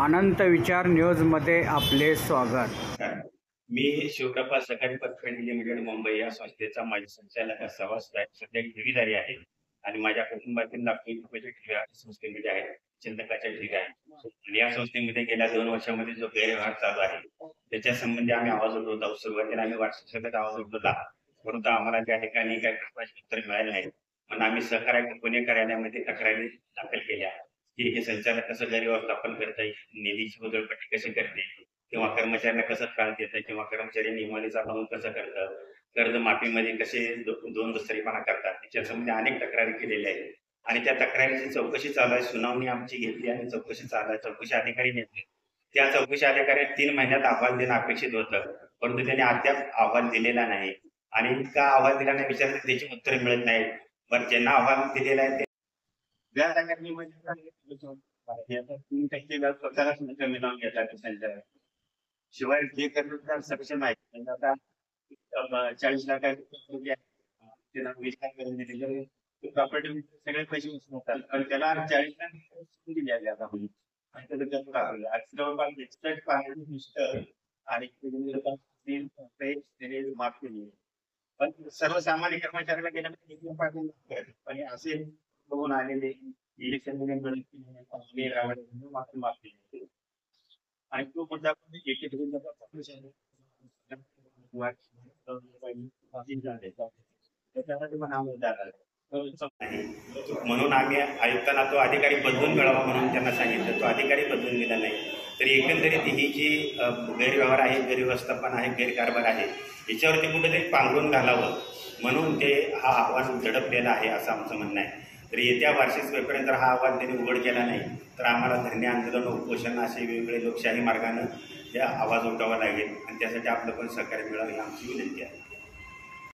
अनंत विचार न्यूजमध्ये आपले स्वागत। मी शिवकृपा सहकारी पतपेढी लिमिटेड मुंबई या संस्थेचा माजी संचालक सभासद आहे, सध्या ठेवीदारी आहे आणि माझ्या कुटुंबातील लाखो रुपयाच्या ठेवी संस्थेमध्ये आहेत, चिंतकाच्या ठेवी आहे। आणि या संस्थेमध्ये गेल्या 2 वर्षांमध्ये जो गैरव्यवहार चालू आहे त्याच्या संबंधी आम्ही आवाज उठवत आहोत। सुरुवातीला आम्ही व्हॉट्सअपला आवाज उठवला, परंतु आम्हाला त्या ठिकाणी काही उत्तर मिळाले नाही, पण आम्ही सहकार्य पुणे कार्यालयामध्ये तक्रारी दाखल केल्या की हे संचालक कसं गैरव्यवस्थापन करता येईल, निधीची उधळपट्टी कशी करते किंवा कर्मचाऱ्यांना कसं त्रास देतं किंवा कर्मचारी नियमावलीचा भंग कसं करतात, कर्जमाफीमध्ये कसे दोन दुसरेपणा करतात, त्याच्या संबंधी अनेक तक्रारी केलेल्या आहेत आणि त्या तक्रारीची चौकशी चालू आहे। सुनावणी आमची घेतली आणि चौकशी चालू आहे। चौकशी अधिकारी नेमले, त्या चौकशी अधिकारी 3 महिन्यात अहवाल देणं अपेक्षित होतं, परंतु त्यांनी अद्याप अहवाल दिलेला नाही आणि का अहवाल दिला नाही विचारलं त्याची उत्तरे मिळत नाहीत। पण ज्यांना अहवाल दिलेला आहे ते कमी लावून घेतला। शिवाय जे करतात सक्षम आहे, आता 40 लाख प्रॉपर्टी सगळे पैसे उचलतात, पण त्याला 40 लाख दिले आहे आता आणि माफ केली, पण सर्वसामान्य कर्मचाऱ्याला गेल्यामध्ये पण असे बघून आलेले इलेक्शन माफ केली आणि तो मुद्दा म्हणून आम्ही आयुक्तांना तो अधिकारी बदलून मिळावा म्हणून त्यांना सांगितलं, तो अधिकारी बदलून दिला नाही। तरी एकंदरीत ही जी गैरव्यवहार आहे, गैरव्यवस्थापन आहे, गैरकारभार आहे, याच्यावरती कुठेतरी पांघरून घालावं म्हणून ते हा अहवाल झडपलेला आहे असं आमचं म्हणणं आहे। तर येत्या वार्षिक सभेपर्यंत हा अहवाल त्यांनी उघड केला नाही तर आम्हाला धरणे आंदोलन, उपोषण असे वेगवेगळे लोकशाही मार्गानं या आवाज उठवावा लागेल आणि त्यासाठी आपलं पण सहकार्य मिळावं ही आमची विनंती आहे।